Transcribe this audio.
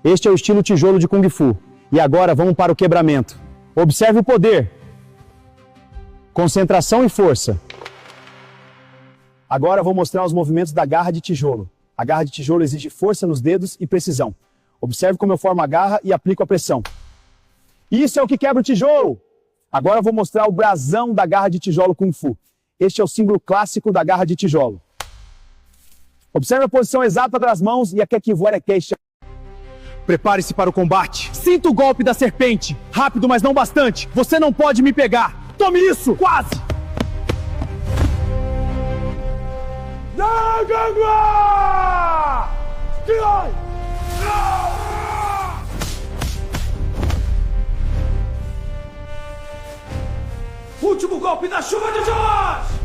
Este é o estilo tijolo de Kung Fu. E agora vamos para o quebramento. Observe o poder. Concentração e força. Agora vou mostrar os movimentos da garra de tijolo. A garra de tijolo exige força nos dedos e precisão. Observe como eu formo a garra e aplico a pressão. Isso é o que quebra o tijolo! Agora vou mostrar o brasão da garra de tijolo Kung Fu. Este é o símbolo clássico da garra de tijolo. Observe a posição exata das mãos e a queixa. Prepare-se para o combate. Sinta o golpe da serpente. Rápido, mas não bastante. Você não pode me pegar. Tome isso! Quase! Último golpe da chuva de Jorge!